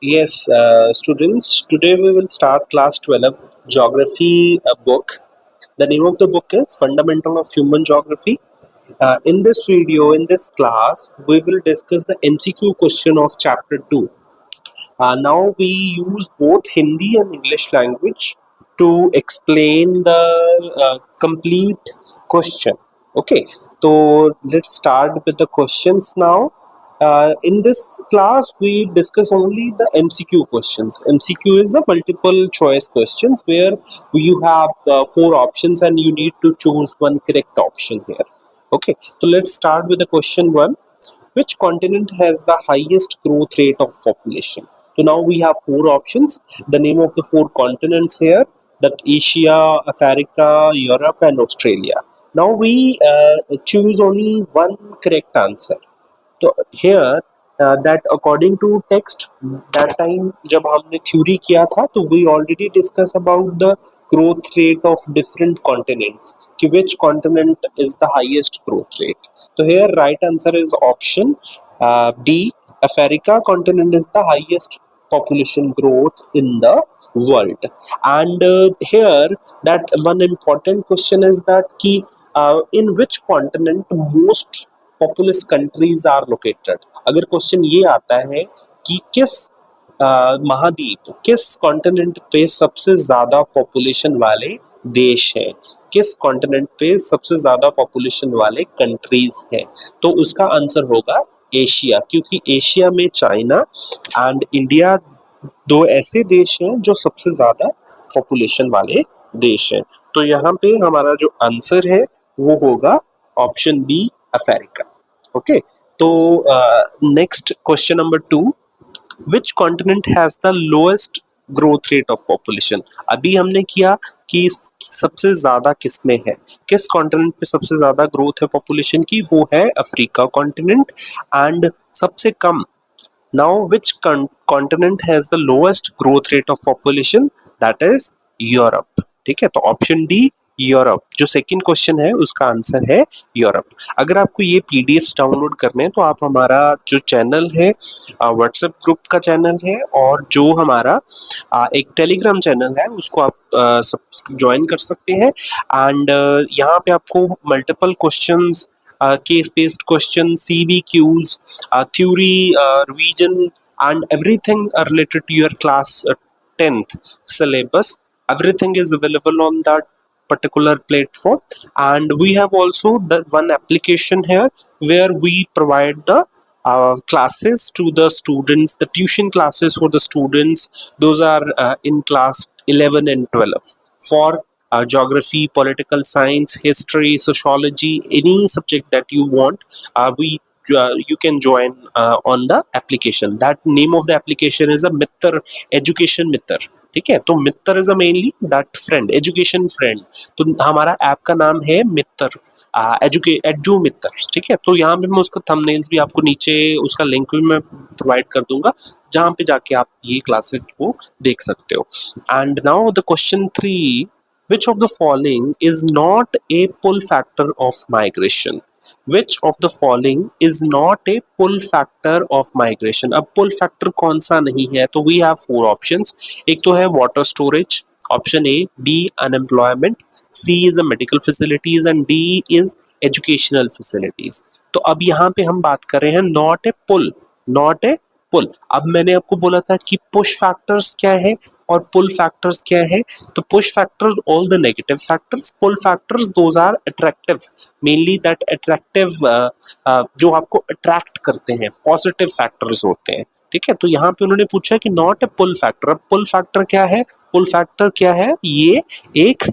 Yes, students, today we will start class 12 geography book. The name of the book is Fundamental of Human Geography. In this video, in this class, we will discuss the MCQ question of chapter 2. Now we use both Hindi and English language to explain the complete question. Okay, so let's start with the questions now. In this class, we discuss only the MCQ questions. MCQ is the multiple choice questions where you have four options and you need to choose one correct option here. Okay, so let's start with the question one. Which continent has the highest growth rate of population? So now we have four options. The name of the four continents here, that Asia, Africa, Europe, and Australia. Now we choose only one correct answer. तो here that according to text, that time जब हमने theory किया था तो we already discuss about the growth rate of different continents कि which continent is the highest growth rate. तो here right answer is option B. Africa continent is the highest population growth in the world. And here that one important question is that कि in which continent most populous countries are located. अगर question ये आता है कि किस महाद्वीप, किस continent पे सबसे ज्यादा पॉपुलेशन वाले देश हैं, किस कॉन्टिनेंट पे सबसे ज्यादा पॉपुलेशन वाले कंट्रीज हैं, तो उसका आंसर होगा एशिया, क्योंकि एशिया में चाइना एंड इंडिया दो ऐसे देश हैं जो सबसे ज्यादा पॉपुलेशन वाले देश हैं. तो यहाँ पे हमारा जो आंसर है वो होगा ऑप्शन बी, अफ्रीका. ओके, तो next question number 2. Which continent has the lowest growth rate of population? अभी हमने किया कि सबसे ज्यादा किस में है, किस कॉन्टिनेंट पे सबसे ज्यादा ग्रोथ है पॉपुलेशन की, वो है अफ्रीका कॉन्टिनेंट. एंड सबसे कम, now which continent has the lowest growth rate of population? That is Europe. ठीक है, तो ऑप्शन डी यूरोप, जो सेकंड क्वेश्चन है उसका आंसर है यूरोप. अगर आपको ये पीडीएफ डाउनलोड करने हैं तो आप हमारा जो चैनल है, व्हाट्सएप ग्रुप का चैनल है, और जो हमारा एक टेलीग्राम चैनल है उसको आप सब ज्वाइन कर सकते हैं. एंड यहाँ पे आपको multiple questions, case based question, CBQs, theory, revision and everything related to your class 10th syllabus, everything is available on that particular platform. And we have also the one application here where we provide the classes to the students, the tuition classes for the students. Those are in class 11 and 12 for geography, political science, history, sociology, any subject that you want. You can join on the application. That name of the application is a Mittar, Education Mittar. ठीक है, तो Mitra is mainly that friend, education friend. तो हमारा app का नाम है मित्र, edu मित्र. ठीक है, तो यहाँ पे मैं उसका थंबनेल्स भी आपको नीचे उसका लिंक भी मैं प्रोवाइड कर दूंगा, जहाँ पे जाके आप ये क्लासेस को देख सकते हो. And now the question 3. Which of the following is not a pull factor of migration? Which of the following is not a pull factor of migration? अब pull factor कौन सा नहीं है? तो we have four options. एक तो है water storage, option A. B. unemployment, C is the medical facilities, and D is educational facilities. तो अब यहाँ पे हम बात कर रहे हैं not a pull, not a pull. अब मैंने आपको बोला था कि push factors क्या है और पुल फैक्टर्स क्या है. तो push factors all the negative factors, pull factors those are attractive, mainly that attractive जो आपको अट्रैक्ट करते हैं, पॉजिटिव फैक्टर्स होते हैं. ठीक है, तो यहाँ पे उन्होंने पूछा कि नॉट ए पुल फैक्टर. अब पुल फैक्टर क्या है? पुल फैक्टर क्या है? ये एक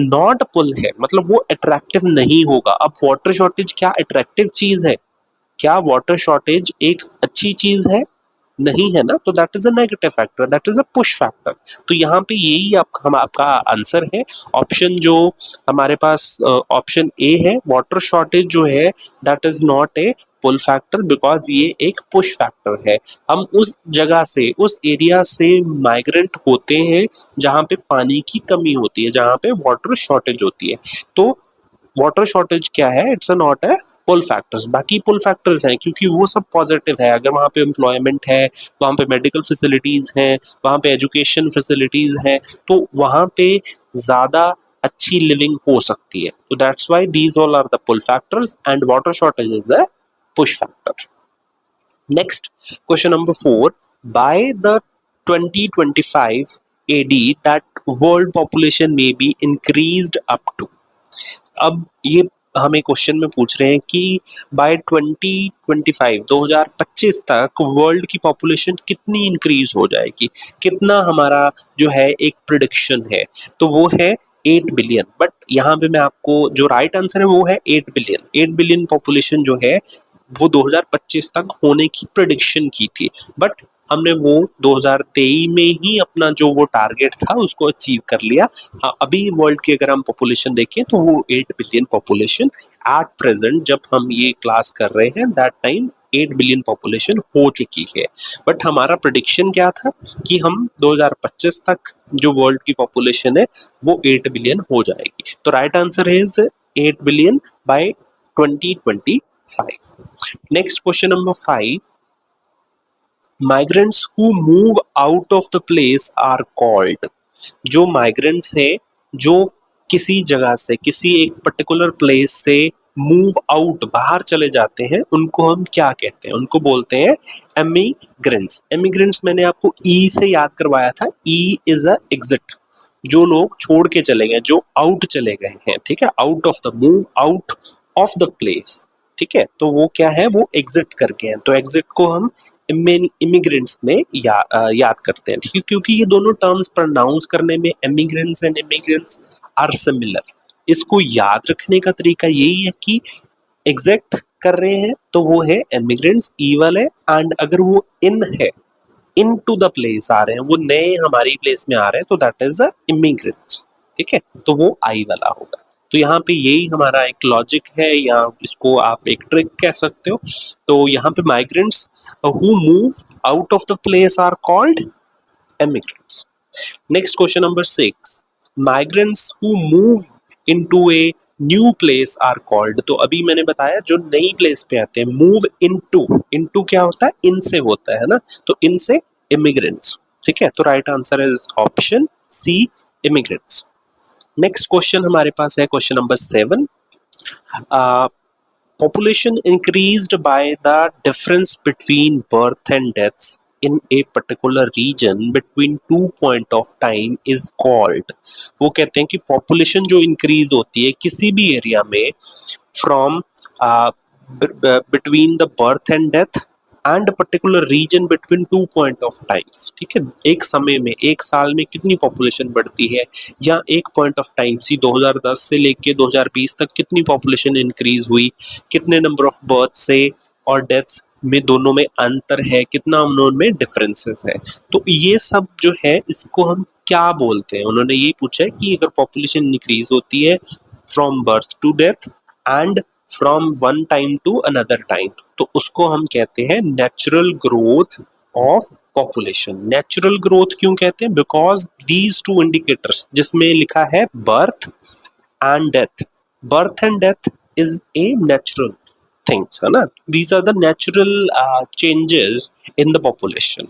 नॉट पुल है, मतलब वो अट्रैक्टिव नहीं होगा. अब वाटर शॉर्टेज क्या अट्रैक्टिव चीज है? क्या वाटर शॉर्टेज एक अच्छी चीज है? नहीं है ना, तो that is a negative factor, that is a push factor. तो यहाँ पे यही आपका आंसर है. ऑप्शन जो हमारे पास ऑप्शन ए है, वाटर शॉर्टेज जो है that is not a pull factor because ये एक पुश फैक्टर है. हम उस जगह से, उस एरिया से माइग्रेंट होते हैं जहाँ पे पानी की कमी होती है, जहाँ पे वाटर शॉर्टेज होती है. तो वाटर शॉर्टेज क्या है, it's not a pull factors. बाकी पुल फैक्टर्स हैं क्योंकि वो सब पॉजिटिव है। अगर वहाँ पे एम्प्लॉयमेंट है, वहाँ पे मेडिकल फैसिलिटीज हैं, वहाँ पे एजुकेशन फैसिलिटीज हैं, तो वहाँ पे ज़्यादा अच्छी लिविंग हो सकती है। तो that's why these all are the pull factors and water shortage is a push factor. Next, question number 4. By the 2025 AD, that world population may be increased up to. अब ये हमें क्वेश्चन में पूछ रहे हैं कि बाय 2025 तक world की पॉपुलेशन कितनी इंक्रीज हो जाएगी, कितना हमारा जो है एक प्रिडिक्शन है, तो वो है 8 बिलियन। बट यहाँ पे मैं आपको जो राइट आंसर है वो है 8 बिलियन। 8 बिलियन पॉपुलेशन जो है वो 2025 तक होने की प्रेडिक्शन की थी, बट हमने वो 2023 में ही अपना जो वो टारगेट था उसको अचीव कर लिया। हाँ, अभी वर्ल्ड की अगर हम पॉपुलेशन देखें तो वो 8 बिलियन पॉपुलेशन एट प्रेजेंट, जब हम ये क्लास कर रहे हैं, दैट टाइम 8 बिलियन पॉपुलेशन हो चुकी है। बट हमारा प्रेडिक्शन क्या था कि हम 2025 तक जो वर्ल्ड की पॉपुलेशन है वो 8 बिलियन हो जाएगी। तो right answer is 8 billion bye 2025. Next, question number 5. Migrants who move out of the place are called. जो migrants है, जो किसी जगह से, किसी एक पर्टिकुलर प्लेस से मूव आउट, बाहर चले जाते हैं, उनको हम क्या कहते हैं? उनको बोलते हैं एमिग्रेंट्स। एमिग्रेंट्स मैंने आपको ई से याद करवाया था। ई इज अ एग्जिट, जो लोग छोड़ के चले गए, जो आउट चले गए हैं, ठीक है, out of the, move out of the place, ठीक है, तो वो क्या है, वो एग्जिट करके हैं। तो एग्जिट को हम इमिग्रेंट्स में याद करते हैं, ठीक है, क्योंकि ये दोनों टर्म्स प्रोनाउंस करने में emigrants and immigrants are similar. इसको याद रखने का तरीका यही है कि एग्जिट कर रहे हैं तो वो है एमिग्रेंट्स, ई वाले, एंड अगर वो इन है, इन टू द प्लेस आ रहे हैं, वो नए हमारी प्लेस में आ रहे हैं, तो दैट इज अ इमिग्रेंट्स, ठीक है, तो वो आई वाला होगा। तो यहाँ पे यही हमारा एक लॉजिक है, या इसको आप एक ट्रिक कह सकते हो। तो यहाँ पे migrants who move out of the place are called emigrants. Next question number 6. Migrants who move into a new place are called. तो अभी मैंने बताया जो नई प्लेस पे आते हैं, मूव इनटू, इनटू क्या होता है, इनसे होता है ना, तो इनसे इमिग्रेंट्स, ठीक है, तो right answer is option C, immigrants. Next question हमारे पास है question number 7. Population increased by the difference between birth and deaths in a particular region between 2 point of time is called. वो कहते हैं कि population जो increase होती है किसी भी एरिया में from between the birth and death and particular region between 2 point of times, ठीक है, एक समय में, एक साल में कितनी पॉपुलेशन बढ़ती है, या एक पॉइंट ऑफ टाइम सी 2010 से लेके 2020 तक कितनी पॉपुलेशन इंक्रीज हुई, कितने नंबर ऑफ बर्थ से और डेथ्स में दोनों में अंतर है, कितना उनमें डिफरेंसेस है। तो ये सब जो है इसको हम क्या बोलते हैं, उन्होंने यही पूछा है कि अगर पॉपुलेशन इंक्रीज होती है from birth to death and from one time to another time, तो उसको हम कहते हैं natural growth of population. Natural growth क्यों कहते हैं? बिकॉज दीज टू इंडिकेटर्स, जिसमें लिखा है birth and death, birth and death is a natural things, है ना, these are the natural changes in the population.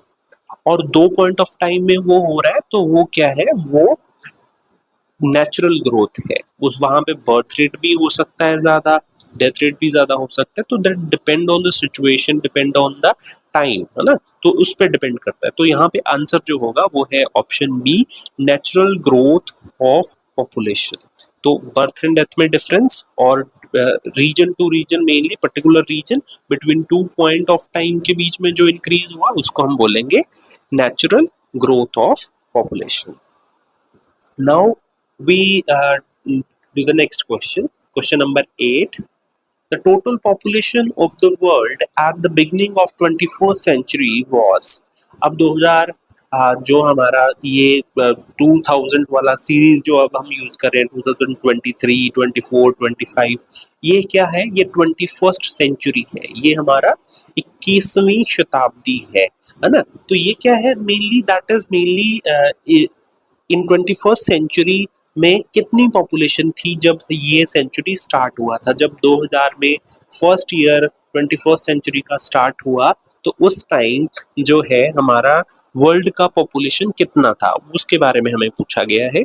और 2 पॉइंट ऑफ टाइम में वो हो रहा है, तो वो क्या है, वो नेचुरल ग्रोथ है। उस वहां पे बर्थ रेट भी हो सकता है ज्यादा, डेथ रेट भी ज्यादा हो सकता है, तो that depend on the situation, depend on the time, है ना, तो उस पर डिपेंड करता है। तो यहाँ पे आंसर जो होगा वो है option B, natural growth of population. तो बर्थ एंड डेथ में डिफरेंस और region to region, mainly particular region between 2 point of time के बीच में जो इंक्रीज हुआ उसको हम बोलेंगे natural growth of population. Now we do the next question. Question number 8. The total population of the world at the beginning of 21st century was. अब 2000 जो हमारा ये 2000 वाला सीरीज जो अब हम यूज कर रहे हैं, 2023, 24, 25, ये क्या है, ये 21st सेंचुरी है, ये हमारा 21वीं शताब्दी है ना। तो ये क्या है, mainly that is mainly in 21st century में कितनी पॉपुलेशन थी जब ये सेंचुरी स्टार्ट हुआ था, जब 2000 में फर्स्ट ईयर 21st सेंचुरी का स्टार्ट हुआ, तो उस टाइम जो है हमारा वर्ल्ड का पॉपुलेशन कितना था उसके बारे में हमें पूछा गया है।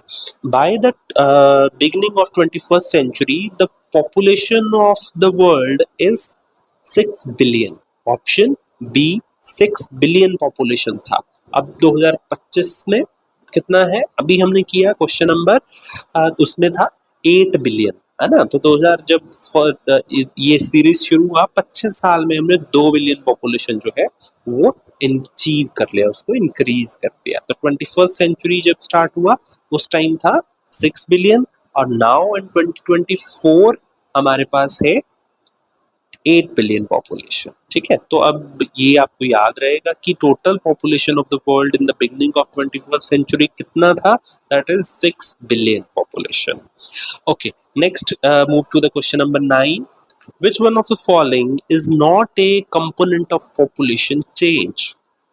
By the beginning of 21st century the population of the world is 6 billion. Option B 6 billion population था। अब 2025 में कितना है, अभी हमने किया क्वेश्चन नंबर उसमें था 8 बिलियन, है ना। तो 2000 जब ये सीरीज शुरू हुआ 25 साल में हमने 2 बिलियन पॉपुलेशन जो है वो अचीव कर लिया, उसको इंक्रीज कर दिया। तो 21st सेंचुरी जब स्टार्ट हुआ उस टाइम था 6 बिलियन और नाउ इन 2024 हमारे पास है 8 बिलियन पॉपुलेशन। ठीक है, तो अब ये आपको याद रहेगा कि total population of the world in the beginning of 21st century कितना था, that is 6 billion population. Okay, next move to the question number 9। Which one of the following is not a component of population change?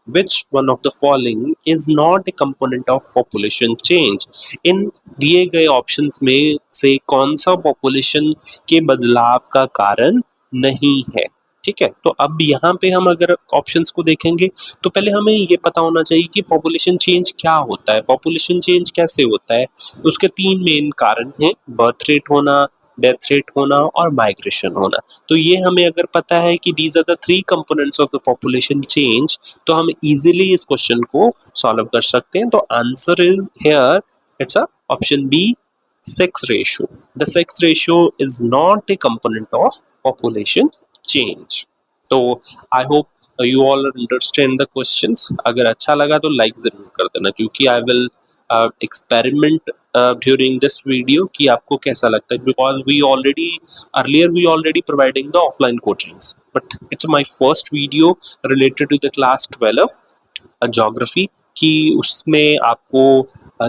Which one of the following is not a component of population change? इन दिए गए options में से कौन सा population के बदलाव का कारण नहीं है? ठीक है, तो अब यहाँ पे हम अगर ऑप्शंस को देखेंगे तो पहले हमें ये पता होना चाहिए कि पॉपुलेशन चेंज क्या होता है, पॉपुलेशन चेंज कैसे होता है। उसके 3 मेन कारण हैं, बर्थ रेट होना, डेथ रेट होना और माइग्रेशन होना। तो ये हमें अगर पता है कि these are the 3 components of the population change, तो हम इजीली इस क्वेश्चन को सॉल्व कर सकते हैं। तो answer is here it's a option B, sex ratio. The sex ratio is not a component of population change. तो I hope you all understand the questions. अगर अच्छा लगा तो लाइक जरूर कर देना, क्योंकि I will experiment during this video कि आपको कैसा लगता है, because we already providing the offline coachings, but it's my first video related to the class 12 geography कि उसमें आपको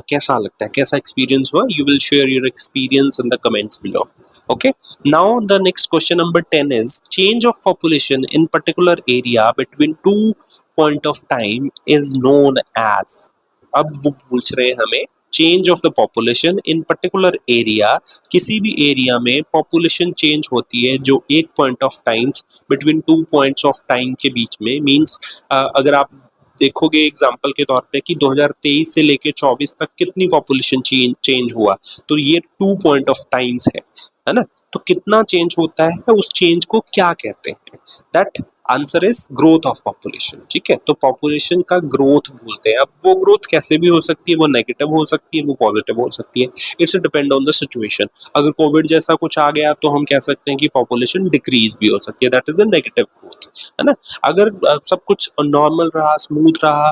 कैसा लगता है, कैसा एक्सपीरियंस हुआ। You will share your experience in the comments below. Okay, now the next question number 10 is change of population in particular area between two point of time is known as। अब वो पूछ रहे हैं हमें change of the population in particular area, किसी भी area में population change होती है जो एक point of times between 2 points of time के बीच में, मींस अगर आप देखोगे एग्जाम्पल के तौर पे कि 2023 से लेके 24 तक कितनी पॉपुलेशन चेंज हुआ, तो ये 2 पॉइंट ऑफ टाइम्स है ना। तो कितना चेंज होता है, उस चेंज को क्या कहते हैं, that answer is growth of population. ठीक है, तो पॉपुलेशन का ग्रोथ बोलते हैं। अब वो ग्रोथ कैसे भी हो सकती है, वो नेगेटिव हो सकती है, वो पॉजिटिव हो सकती है, it's depend on the situation. अगर कोविड जैसा कुछ आ गया तो हम कह सकते हैं कि पॉपुलेशन डिक्रीज भी हो सकती है, that is a negative growth, है ना। अगर सब कुछ नॉर्मल रहा, स्मूथ रहा,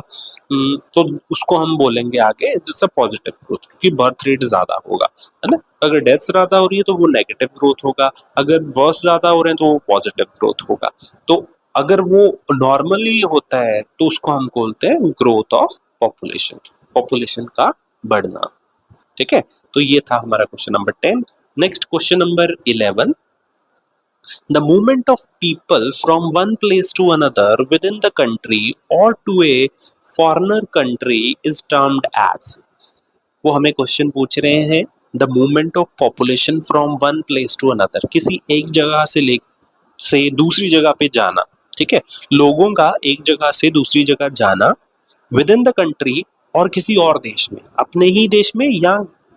तो उसको हम बोलेंगे आगे इट्स अ पॉजिटिव ग्रोथ, क्योंकि बर्थ रेट ज्यादा होगा, है ना। अगर डेथ ज्यादा हो रही है तो वो नेगेटिव ग्रोथ होगा, अगर बर्थ ज्यादा हो रहे हैं तो वो पॉजिटिव ग्रोथ होगा। तो अगर वो नॉर्मली होता है तो उसको हम बोलते हैं ग्रोथ ऑफ पॉपुलेशन, पॉपुलेशन का बढ़ना। ठीक है, तो ये था हमारा question number 10। Next question number 11। The movement of people from one place to another within the country or to a foreigner country is termed as। वो हमें क्वेश्चन पूछ रहे हैं the movement of population from one place to another, किसी एक जगह से दूसरी जगह पे जाना। ठीक है, लोगों का एक जगह से दूसरी जगह जाना विद इन द कंट्री और किसी और देश में, अपने ही देश में या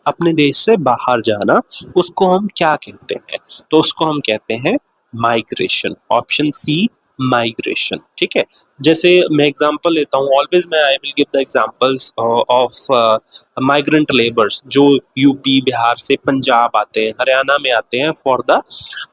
अपने देश से बाहर जाना, उसको हम क्या कहते हैं, तो उसको हम कहते हैं माइग्रेशन। Option C, migration. ठीक है, जैसे मैं एग्जांपल लेता हूँ, ऑलवेज मैं I will give the examples of migrant labours जो यूपी बिहार से पंजाब आते हैं, हरियाणा में आते हैं फॉर द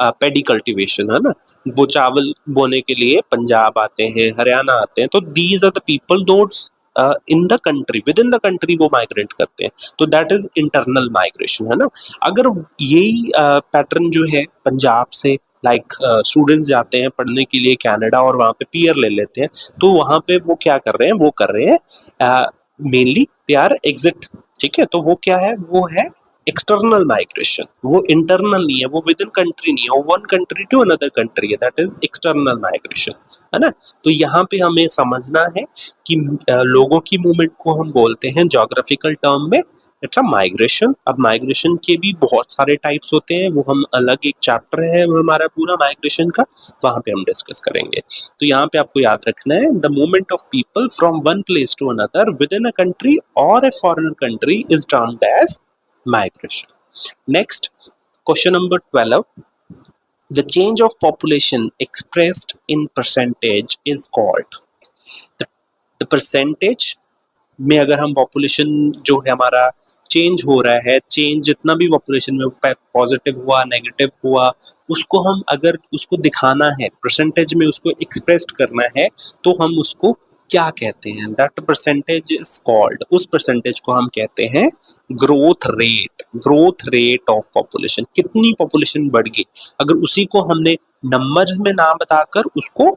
पेडी कल्टीवेशन, है ना। वो चावल बोने के लिए पंजाब आते हैं, हरियाणा आते हैं, तो दीज आर द पीपल दोट्स in the country, within the country वो माइग्रेट करते हैं, तो दैट इज इंटरनल माइग्रेशन, है ना। अगर यही पैटर्न जो है पंजाब से लाइक स्टूडेंट्स जाते हैं पढ़ने के लिए कनाडा और वहाँ पे पीआर ले लेते हैं, तो वहाँ पे वो क्या कर रहे हैं, वो कर रहे हैं मेनली दे आर एग्जिट। ठीक है, तो वो क्या है, वो है एक्सटर्नल माइग्रेशन, वो इंटरनल नहीं है, वो विद इन कंट्री नहीं है, वो one country to another country है, दैट इज एक्सटर्नल माइग्रेशन, है ना। तो यहाँ पे हमें समझना है कि लोगों की मूवमेंट को हम बोलते हैं ज्योग्राफिकल टर्म में इट्स अ माइग्रेशन। अब माइग्रेशन के भी बहुत सारे टाइप्स होते हैं, वो हम अलग एक चैप्टर है वो हमारा पूरा माइग्रेशन का, वहां पे हम डिस्कस करेंगे। तो यहाँ पे आपको याद रखना है, the movement of people from one place to another within a country और a foreign country is termed as migration. Next, question number 12, the change of population expressed in percentage is called. The percentage में अगर हम population जो है हमारा change हो रहा है, चेंज जितना भी पॉपुलेशन में पॉजिटिव हुआ नेगेटिव हुआ, उसको हम अगर उसको दिखाना है परसेंटेज में, उसको एक्सप्रेस करना है, तो हम उसको क्या कहते हैं? दैट परसेंटेज इज कॉल्ड, उस परसेंटेज को हम कहते हैं growth rate. Growth rate of population, कितनी पॉपुलेशन बढ़ गई, अगर उसी को हमने नंबर्स में ना बताकर उसको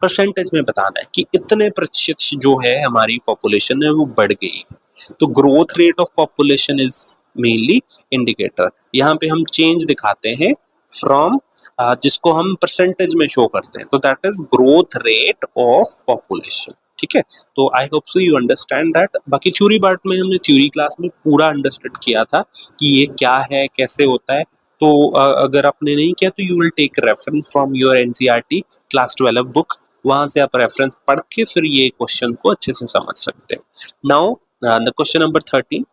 परसेंटेज में बताना है कि इतने प्रतिशत जो है हमारी पॉपुलेशन है वो बढ़ गई, तो growth rate of population is mainly indicator. यहाँ पे हम चेंज दिखाते हैं फ्रॉम जिसको हम परसेंटेज में शो करते हैं, तो that is growth rate of population. ठीक है, तो I hope so you understand that. बाकी थ्योरी पार्ट में हमने थ्योरी क्लास में पूरा अंडरस्टैंड किया था कि ये क्या है, कैसे होता है। तो अगर आपने नहीं किया तो you will take reference from your NCERT class 12 book, वहां से आप रेफरेंस पढ़ के फिर ये क्वेश्चन को अच्छे से समझ सकते हैं। Now the question number 13,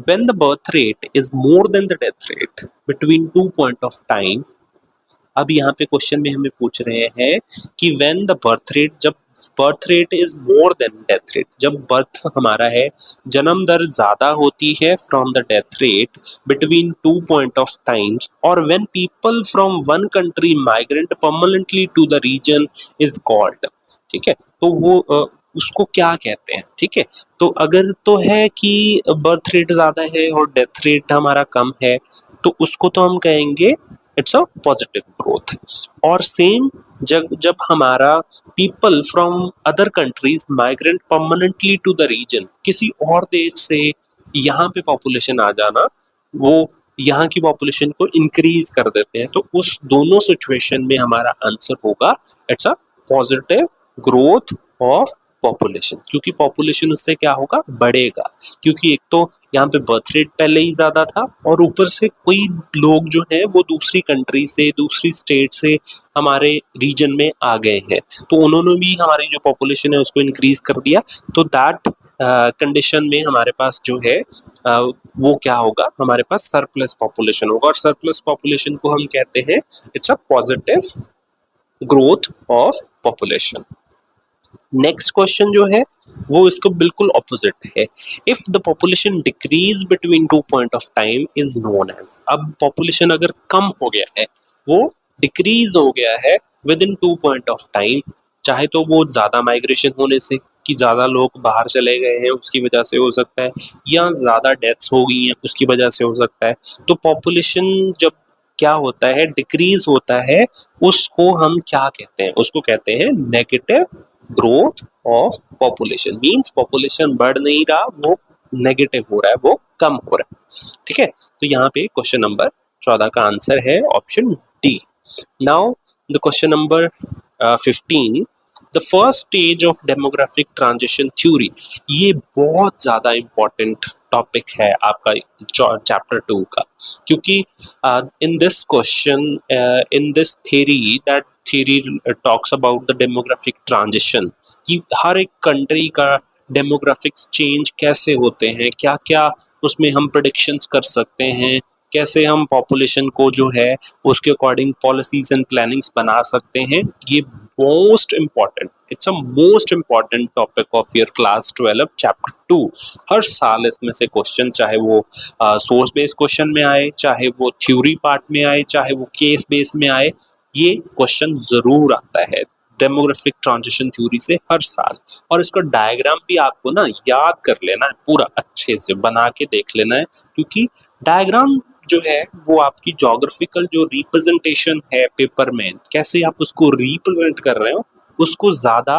when the birth rate is more than the death rate between 2 point of time। अब यहाँ पे क्वेश्चन में हमें पूछ रहे हैं कि व्हेन द बर्थ रेट, जब birth rate is more than death rate, जब बर्थ हमारा है जन्म दर ज्यादा होती है from the death rate between 2 point of times, और when people from one country migrate permanently to the region is called. ठीक है, तो वो उसको क्या कहते हैं? ठीक है, तो अगर तो है कि बर्थ रेट ज्यादा है और डेथ रेट हमारा कम है, तो उसको तो हम कहेंगे इट्स अ पॉजिटिव ग्रोथ। और सेम जब जब हमारा people from other countries migrate permanently to the region, किसी और देश से यहाँ पे पॉपुलेशन आ जाना, वो यहाँ की पॉपुलेशन को इंक्रीज कर देते हैं, तो उस दोनों सिचुएशन में हमारा आंसर होगा it's a positive growth of population. क्योंकि पॉपुलेशन उससे क्या होगा, बढ़ेगा, क्योंकि एक तो यहाँ पे बर्थ रेट पहले ही ज्यादा था और ऊपर से कोई लोग जो हैं वो दूसरी कंट्री से, दूसरी स्टेट से हमारे रीजन में आ गए हैं, तो उन्होंने भी हमारी जो पॉपुलेशन है उसको इंक्रीज कर दिया। तो दैट कंडीशन में हमारे पास जो है वो क्या होगा, हमारे पास सरप्लस पॉपुलेशन होगा, और सरप्लस पॉपुलेशन को हम कहते हैं it's a positive growth of population. Next question जो है वो इसको बिल्कुल ऑपोजिट है। If the population decrease between 2 point of time is known as. अब पॉपुलेशन अगर कम हो गया है, वो डिक्रीज हो गया है with in 2 point of time, चाहे तो वो ज्यादा माइग्रेशन होने से कि ज्यादा लोग बाहर चले गए हैं उसकी वजह से हो सकता है, या ज्यादा डेथ्स हो गई हैं उसकी वजह से हो सकता है। तो पॉपुलेशन जब क्या होता है, डिक्रीज होता है, उसको हम क्या कहते हैं? उसको कहते हैं negative growth of population. Means population बढ़ नहीं रहा, वो नेगेटिव हो रहा है, वो कम हो रहा है। ठीक है, तो यहाँ पे क्वेश्चन नंबर 14 का आंसर है option D. Now the question number 15, the first stage of demographic transition theory. ये बहुत ज्यादा इंपॉर्टेंट टॉपिक है आपका चैप्टर 2 का, क्योंकि in this question, in this theory, that theory talks about the demographic transition, कि हर एक कंट्री का डेमोग्राफिक्स चेंज कैसे होते हैं, क्या क्या उसमें हम प्रेडिक्शंस कर सकते हैं, कैसे हम पॉपुलेशन को जो है उसके अकॉर्डिंग पॉलिसीज एंड प्लानिंग्स बना सकते हैं। ये most important, it's a most important topic of your class 12 chapter 2। हर साल इसमें से क्वेश्चन, चाहे वो सोर्स बेस्ड क्वेश्चन में आए, चाहे वो थ्योरी पार्ट में आए, चाहे वो केस बेस में आए, ये क्वेश्चन जरूर आता है डेमोग्राफिक ट्रांजिशन थ्योरी से हर साल। और इसका डायग्राम भी आपको ना याद कर लेना है, पूरा अच्छे से बना के देख लेना है, क्योंकि डायग्राम जो है वो आपकी ज्योग्राफिकल जो रिप्रेजेंटेशन है पेपर में, कैसे आप उसको रिप्रेजेंट कर रहे हो, उसको ज्यादा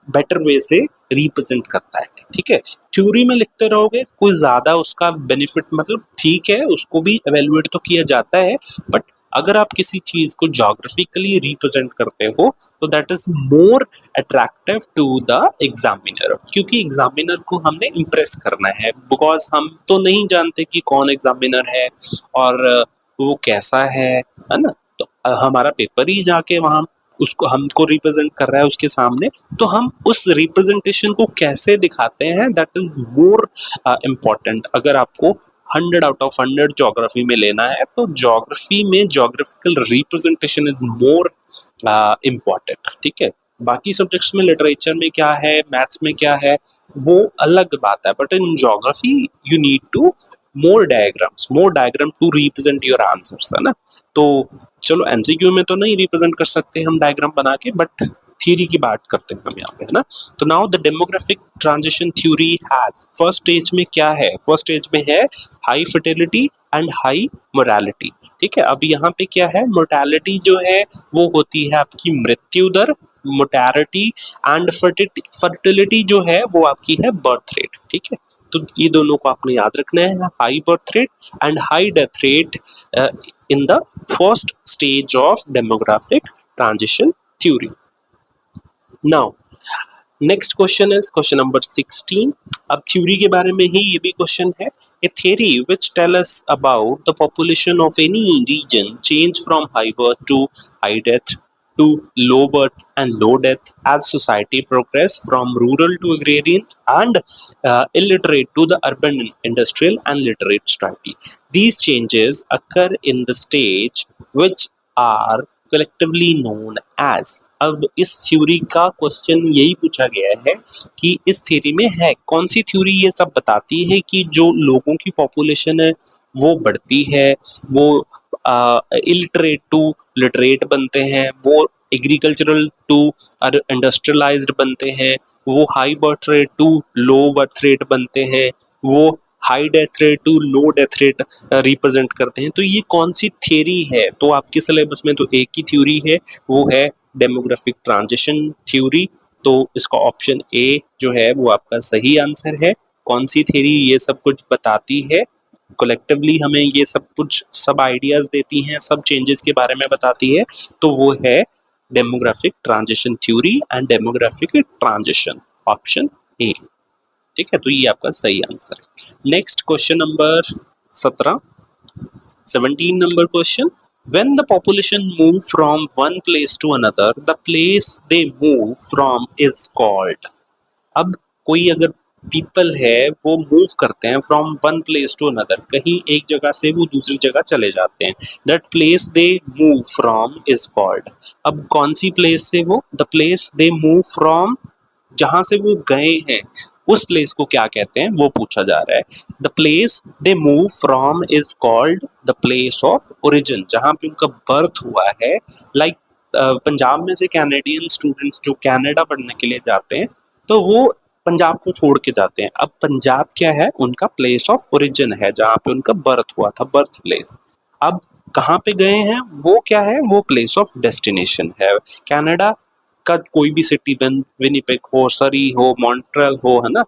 बेटर वे से रिप्रेजेंट करता है। ठीक है, थ्योरी में लिखते रहोगे कोई ज्यादा उसका बेनिफिट, मतलब ठीक है उसको भी एवेल्युएट तो किया जाता है, बट अगर आप किसी चीज को जोग्राफिकली रिप्रेजेंट करते हो तो that is more attractive to the examiner, क्योंकि एग्जामिनर को हमने इम्प्रेस करना है, बिकॉज हम तो नहीं जानते कि कौन एग्जामिनर है और वो कैसा है ना। तो हमारा पेपर ही जाके वहाँ उसको हमको रिप्रेजेंट कर रहा है उसके सामने, तो हम उस रिप्रेजेंटेशन को कैसे दिखाते हैं दैट इज मोर इम्पॉर्टेंट। अगर आपको 100 आउट ऑफ 100 ज्योग्राफी में लेना है तो ज्योग्राफी में geographical representation is more important, ठीक है। बाकी सब्जेक्ट्स में लिटरेचर में क्या है, मैथ्स में क्या है, वो अलग बात है, but in geography you need to more diagram to represent your answers, है ना। तो चलो एमसीक्यू में तो नहीं रिप्रेजेंट कर सकते हम डायग्राम बना के, बट थ्योरी की बात करते हैं हम यहाँ पे, है ना। तो now the demographic transition theory has, first stage में क्या है, फर्स्ट स्टेज में है high fertility and high morality, ठीक है। अब यहाँ पे क्या है, मोर्टेलिटी जो है वो होती है आपकी मृत्यु दर, मोर्टेलिटी एंड फर्टिलिटी जो है वो आपकी है बर्थ रेट, ठीक है। तो ये दोनों को आपने याद रखना है, high birth rate and high death rate in the first stage of demographic transition theory. Now next question is question number 16। अब थ्योरी के बारे में ही ये भी क्वेश्चन है। ए theory which tell us about the population of any region change from high birth to high death to low birth and low death as society progress from rural to agrarian and illiterate to the urban industrial and literate society. These changes occur in the stage which are collectively known as। अब इस theory का question यही पूछा गया है कि इस theory में है कौन सी थ्योरी ये सब बताती है कि जो लोगों की पॉपुलेशन है वो बढ़ती है, वो इलिटरेट टू लिटरेट बनते हैं, वो एग्रीकल्चरल टू इंडस्ट्रियलाइज्ड बनते हैं, वो high birth rate to low birth rate बनते हैं, वो high death rate to low death rate represent करते हैं। तो ये कौन सी थ्योरी है, तो आपके सिलेबस में तो एक ही थ्योरी है, वो है डेमोग्राफिक ट्रांजिशन थ्योरी। तो इसका ऑप्शन ए जो है वो आपका सही आंसर है। कौन सी थ्योरी ये सब कुछ बताती है, कलेक्टिवली हमें ये सब कुछ सब आइडियाज देती हैं, सब चेंजेस के बारे में बताती है, तो वो है demographic transition theory and demographic transition, option A, ठीक है। तो ये आपका सही आंसर है। Next question number 17 number question. When the population move from one place to another, the place they move from is called। अब कोई अगर पीपल है वो मूव करते हैं from one place to another, कहीं एक जगह से वो दूसरी जगह चले जाते हैं, that place they move from is called. अब कौन सी प्लेस से, वो the place they move from, जहां से वो गए हैं उस प्लेस को क्या कहते हैं वो पूछा जा रहा है। The place they move from is called the place of origin, जहां पे उनका बर्थ हुआ है। लाइक पंजाब में से कैनेडियन स्टूडेंट्स जो कनाडा पढ़ने के लिए जाते हैं तो वो पंजाब को छोड़ के जाते हैं। अब पंजाब क्या है, उनका प्लेस ऑफ ओरिजिन है, जहाँ पे उनका बर्थ हुआ था, बर्थ प्लेस। अब कहाँ पे गए हैं वो क्या है, वो प्लेस ऑफ डेस्टिनेशन है। कनाडा का कोई भी सिटी, विनिपेग हो, सरी हो, मॉन्ट्रियल हो, है ना,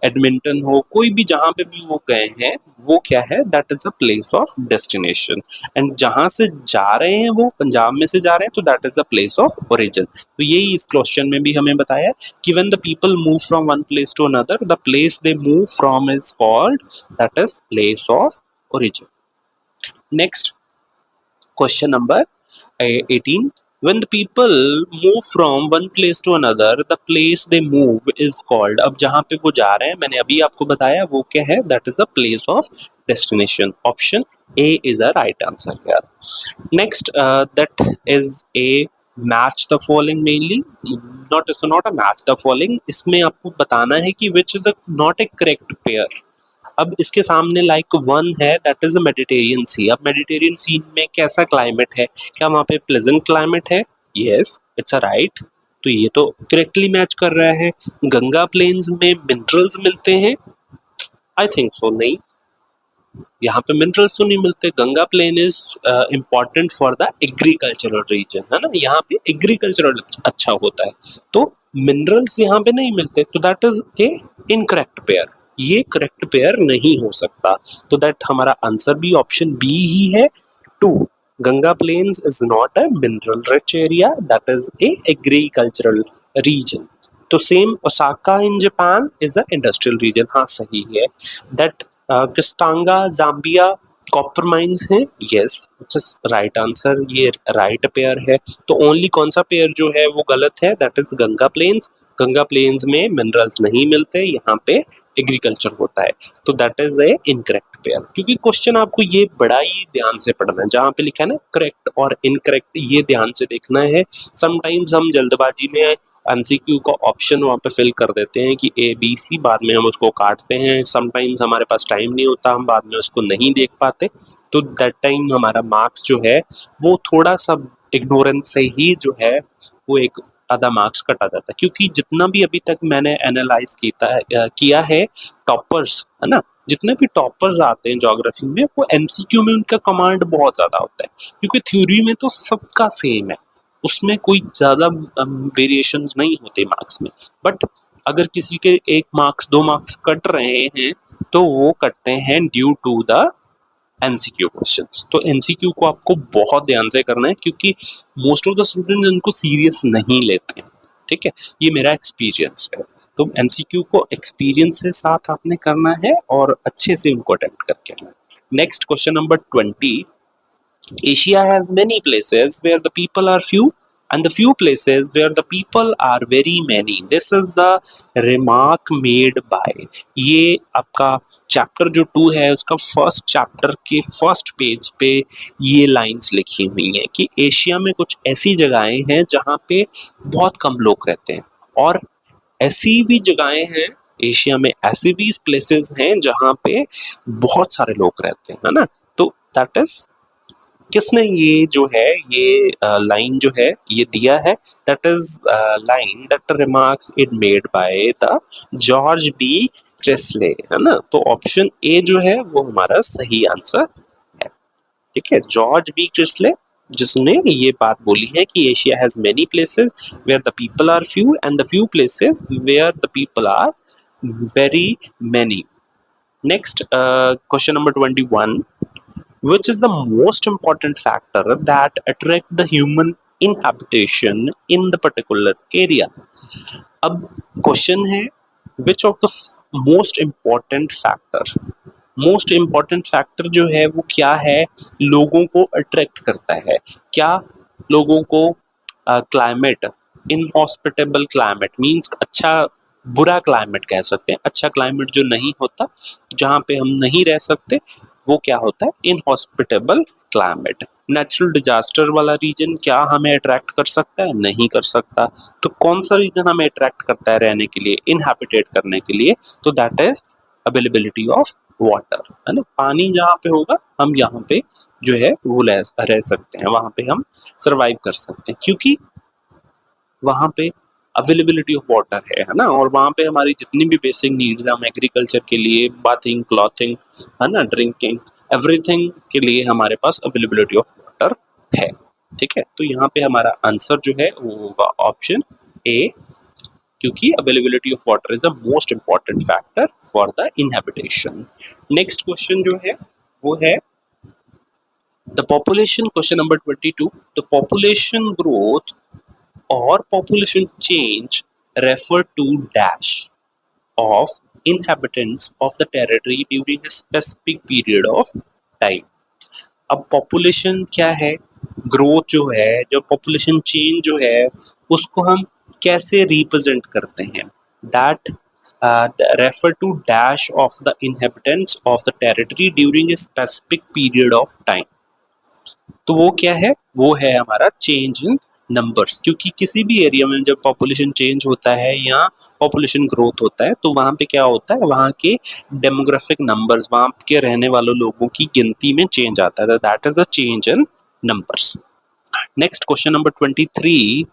एडमिंटन हो, कोई भी जहाँ पे भी वो गए हैं वो क्या है, that is a place of destination. And जहाँ से जा रहे हैं वो पंजाब में से जा रहे हैं तो that is a place of origin. तो यही इस क्वेश्चन में भी हमें बताया कि when the people move from one place to another, the place they move from is called that is place of origin. Next question number 18। When the people move from one place to another, the place they move is called। अब जहाँ पे वो जा रहे हैं मैंने अभी आपको बताया वो क्या है, that is a place of destination। Option A is a right answer here। Next, that is a match the following mainly, not a match the following। इसमें आपको बताना है कि which is a not a correct pair। अब इसके सामने like one है, that is a Mediterranean सी। अब मेडिटेरियन सी में कैसा क्लाइमेट है, क्या वहाँ पे प्लेजेंट क्लाइमेट है, यस इट्स अ राइट, तो ये तो करेक्टली मैच कर रहा है। गंगा प्लेन्स में मिनरल्स मिलते हैं, आई थिंक सो नहीं, यहाँ पे मिनरल्स तो नहीं मिलते। Ganga plain is important for the agricultural region, है ना, यहाँ पे एग्रीकल्चरल अच्छा होता है, तो मिनरल्स यहाँ पे नहीं मिलते, तो that is a incorrect pair, ये करेक्ट पेयर नहीं हो सकता। तो दैट हमारा आंसर भी ऑप्शन बी ही है, 2। Ganga Plains is not a mineral rich area, that is a agricultural region. तो same Osaka in Japan is a industrial region, हाँ सही है. दैट किस्तांगा जाम्बिया कॉपर माइंस हैं, यस राइट आंसर, ये right pair है. तो only कौन सा पेयर जो है वो गलत है, that is Ganga plains. Ganga plains में मिनरल्स नहीं मिलते, यहाँ पे एग्रीकल्चर होता है. तो that is a incorrect pair. क्योंकि क्वेश्चन आपको ये बड़ा ही ध्यान से पढ़ना है, जहाँ पे लिखा है ना करेक्ट और इनकरेक्ट, ये ध्यान से देखना है. समटाइम्स हम जल्दबाजी में एमसीक्यू का ऑप्शन वहाँ पे फिल कर देते हैं कि ए बी सी, बाद में हम उसको काटते हैं. समटाइम्स हमारे पास टाइम नहीं होता, हम बाद में उसको नहीं देख पाते, तो दैट टाइम हमारा मार्क्स जो है वो थोड़ा सा इग्नोरेंस से ही जो है वो एक आधा मार्क्स कटा जाता है. क्योंकि जितना भी अभी तक मैंने एनालाइज किया है टॉपर्स, है ना, जितने भी टॉपर्स आते हैं ज्योग्राफी में, वो एमसीक्यू में उनका कमांड बहुत ज़्यादा होता है. क्योंकि थ्योरी में तो सबका सेम है, उसमें कोई ज़्यादा वेरिएशंस नहीं होते मार्क्स में. बट अगर किसी के 1 मार्क्स 2 मार्क्स कट रहे हैं तो वो कटते हैं due to the MCQ questions. तो एमसीक्यू को आपको बहुत ध्यान से करना है, क्योंकि मोस्ट ऑफ द स्टूडेंट इनको सीरियस नहीं लेते हैं. ठीक है, ये मेरा एक्सपीरियंस है. तो एमसीक्यू को एक्सपीरियंस से साथ आपने करना है और अच्छे से उनको अटेम्प्ट करके आना है. Next question number 20. Asia has many places where the people are few and the few places where the people are very many. This is the remark made by. ये आपका चैप्टर जो 2 है उसका फर्स्ट चैप्टर के first page पे ये lines लिखी हुई हैं कि एशिया में कुछ ऐसी जगहें हैं जहाँ पे बहुत कम लोग रहते हैं, और ऐसी भी जगहें हैं एशिया में, ऐसी भी प्लेसेस हैं जहाँ पे बहुत सारे लोग रहते हैं, है ना. तो दैट इज, किसने ये जो है ये लाइन जो है ये दिया है, that is line that remarks it made by the George B Cressey, है ना. तो ऑप्शन ए जो है वो हमारा सही आंसर है. ठीक है, जॉर्ज बी क्रिस्ले जिसने ये बात बोली है कि Asia has many places where the people are few and the few places where the people are very many. Next question number 21. Which is the most important factor that attract the human inhabitation in the particular area? अब question है which of the most important factor, most important factor जो है वो क्या है, लोगों को attract करता है. क्या लोगों को क्लाइमेट, इनहॉस्पिटेबल क्लाइमेट मीन्स अच्छा बुरा क्लाइमेट कह सकते हैं, अच्छा क्लाइमेट जो नहीं होता, जहाँ पे हम नहीं रह सकते, वो क्या होता है, इनहॉस्पिटेबल क्लाइमेट. नेचुरल डिजास्टर वाला रीजन क्या हमें अट्रैक्ट कर सकता है, नहीं कर सकता. तो कौन सा रीजन हमें अट्रैक्ट करता है रहने के लिए, इनहैबिटेट करने के लिए, तो that is availability of water, है ना. पानी जहाँ पे होगा हम यहाँ पे जो है वो रह सकते हैं, वहाँ पे हम सर्वाइव कर सकते हैं, क्योंकि वहाँ पे अवेलेबिलिटी ऑफ वाटर है ना. और वहाँ पे हमारी जितनी भी बेसिक नीड्स है, हम एग्रीकल्चर के लिए, बाथिंग, क्लॉथिंग, है ना, ड्रिंकिंग, एवरीथिंग के लिए हमारे पास अवेलेबिलिटी ऑफ वाटर है. ठीक है, तो यहाँ पे हमारा आंसर जो है वो होगा ऑप्शन ए, क्योंकि availability of water is the most important factor for the inhabitation. Next question जो है वो है the population, question number 22. The population growth or population change refer to dash of inhabitants of the territory during a specific period of time. अब population क्या है, growth जो है, जो population change जो है उसको हम कैसे represent करते हैं, that refer to dash of the inhabitants of the territory during a specific period of time. तो वो क्या है, वो है हमारा change in नंबर्स. क्योंकि किसी भी एरिया में जब पॉपुलेशन चेंज होता है या पॉपुलेशन ग्रोथ होता है तो वहाँ पे क्या होता है, वहाँ के डेमोग्राफिक नंबर्स, वहाँ के रहने वालों लोगों की गिनती में चेंज आता है, that is the change in numbers. Next question number 23.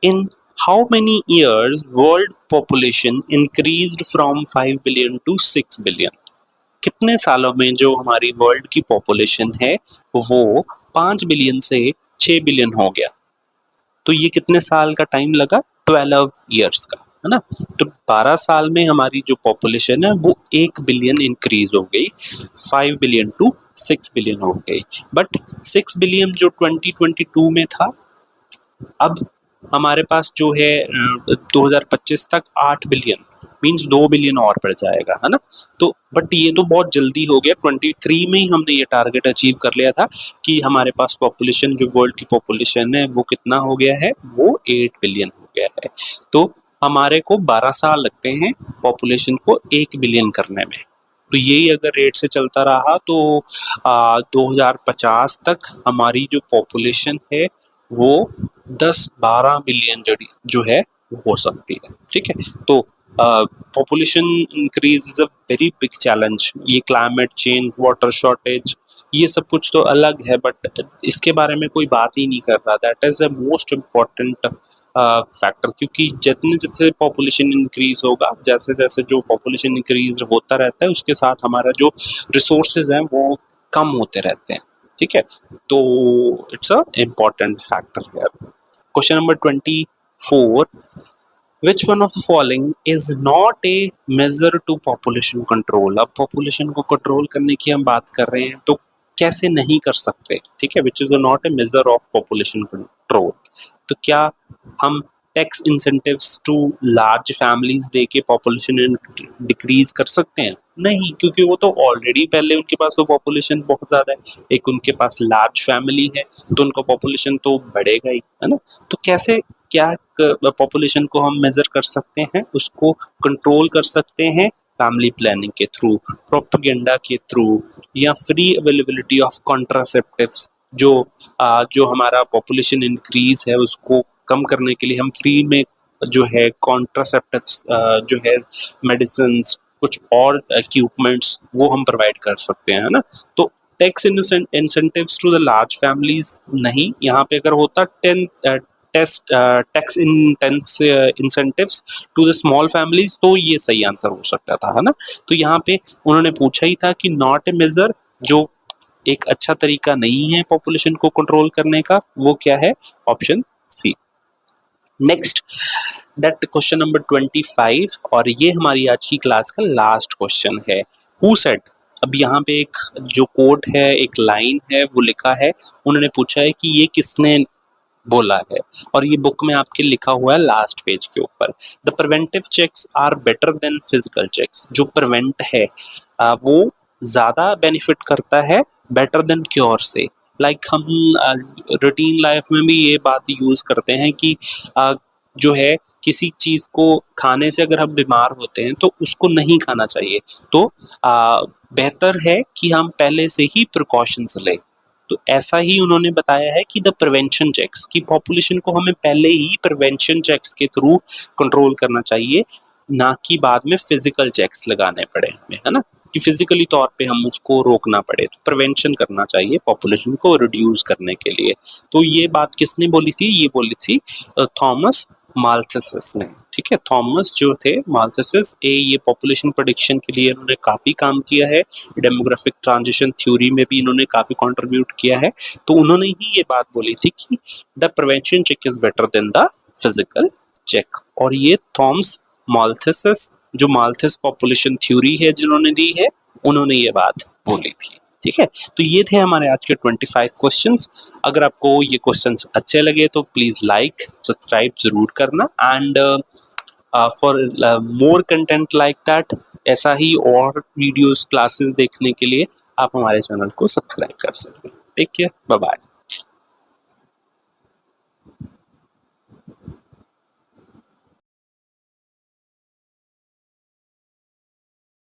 In how many years world population increased from 5 billion to 6 billion? कितने सालों में जो हमारी वर्ल्ड की पॉपुलेशन है वो 5 बिलियन से 6 बिलियन हो गया. तो ये कितने साल का टाइम लगा, 12 ईयर्स का, है ना. तो 12 साल में हमारी जो पॉपुलेशन है वो 1 बिलियन इंक्रीज हो गई, 5 बिलियन टू 6 बिलियन हो गई। बट 6 बिलियन जो 2022 में था, अब हमारे पास जो है 2025 तक 8 बिलियन, मींस 2 बिलियन और बढ़ जाएगा, है ना। तो बट ये तो बहुत जल्दी हो गया, 23 में ही हमने ये टारगेट अचीव कर लिया था कि हमारे पास पॉपुलेशन, जो वर्ल्ड की पॉपुलेशन है वो कितना हो गया है, वो 8 बिलियन हो गया है। तो हमारे को 12 साल लगते हैं पॉपुलेशन को 1 बिलियन करने में। तो यही अगर रेट से चलता रहा तो 2050 तक हमारी जो पॉपुलेशन है वो 10-12 बिलियन जो है हो सकती है, ठीक है। तो population increase is a very big challenge. ये क्लाइमेट चेंज, वाटर शॉर्टेज, ये सब कुछ तो अलग है, बट इसके बारे में कोई बात ही नहीं कर रहा। That is the most important factor, क्योंकि जितने जैसे पॉपुलेशन इंक्रीज होगा, जैसे जैसे जो पॉपुलेशन इंक्रीज होता रहता है, उसके साथ हमारा जो रिसोर्सेज हैं वो कम होते रहते हैं, ठीक है। तो it's a important factor here. Question number 24, which one of the following is not a major to population control. अब पॉपुलेशन को कंट्रोल करने की हम बात कर रहे हैं, तो कैसे नहीं कर सकते, ठीक है। Which is not a major of population control. तो क्या हम tax incentives to large families दे के पॉपुलेशन डिक्रीज कर सकते हैं? नहीं, क्योंकि वो तो ऑलरेडी पहले उनके पास तो पॉपुलेशन बहुत ज़्यादा है, एक उनके पास लार्ज फैमिली है, तो उनका पॉपुलेशन तो बढ़ेगा ही, है ना। तो कैसे क्या पॉपुलेशन को हम मेजर कर सकते हैं, उसको कंट्रोल कर सकते हैं? फैमिली प्लानिंग के थ्रू, प्रोपेगेंडा के थ्रू, या फ्री अवेलेबिलिटी ऑफ कॉन्ट्रासेप्टिव्स। जो हमारा पॉपुलेशन इंक्रीज है उसको कम करने के लिए हम फ्री में जो है कॉन्ट्रासेप्टिव्स, जो है मेडिसिन, कुछ और इक्विपमेंट्स वो हम प्रोवाइड कर सकते हैं, है ना। तो tax incentives to the large families नहीं, यहाँ पे अगर होता tax incentives to the small families, तो ये सही आंसर हो सकता था, है ना। तो यहाँ पे उन्होंने पूछा ही था कि नॉट ए मेजर, जो एक अच्छा तरीका नहीं है पॉपुलेशन को कंट्रोल करने का, वो क्या है? Option C. Next, that question number 25, और ये हमारी आज की क्लास का लास्ट क्वेश्चन है। हु सेड, अब यहाँ पे एक जो कोट है, एक लाइन है, वो लिखा है, उन्होंने पूछा है कि ये किसने बोला है, और ये बुक में आपके लिखा हुआ है लास्ट पेज के ऊपर। The preventive checks are better than physical checks. जो प्रिवेंट है वो ज़्यादा बेनिफिट करता है बेटर देन क्योर से। लाइक हम रूटीन लाइफ में भी ये बात यूज़ करते हैं कि जो है किसी चीज़ को खाने से अगर हम बीमार होते हैं तो उसको नहीं खाना चाहिए। तो बेहतर है कि हम पहले से ही प्रिकॉशंस लें। तो ऐसा ही उन्होंने बताया है कि द प्रिवेंशन चेक्स, की पॉपुलेशन को हमें पहले ही प्रिवेंशन चेक्स के थ्रू कंट्रोल करना चाहिए, ना कि बाद में फिजिकल चेक्स लगाने पड़े हमें, है ना, कि फिजिकली तौर पे हम उसको रोकना पड़े। तो प्रिवेंशन करना चाहिए पॉपुलेशन को रिड्यूस करने के लिए। तो ये बात किसने बोली थी? ये बोली थी थॉमस माल्थेसिस ने, ठीक है। थॉमस जो थे माल्थेसिस, ये पॉपुलेशन प्रेडिक्शन के लिए उन्होंने काफ़ी काम किया है, डेमोग्राफिक ट्रांजिशन थ्योरी में भी इन्होंने काफ़ी कंट्रीब्यूट किया है। तो उन्होंने ही ये बात बोली थी कि the prevention check is better than the physical check. और ये थॉमस माल्थेसिस, जो माल्थस पॉपुलेशन थ्योरी है जिन्होंने दी है, उन्होंने ये बात बोली थी, ठीक है। तो ये थे हमारे आज के 25 क्वेश्चंस। अगर आपको ये क्वेश्चंस अच्छे लगे तो प्लीज़ लाइक सब्सक्राइब ज़रूर करना, and for more content like that, ऐसा ही और वीडियोस क्लासेस देखने के लिए आप हमारे चैनल को सब्सक्राइब कर सकते हैं। Take care, bye bye.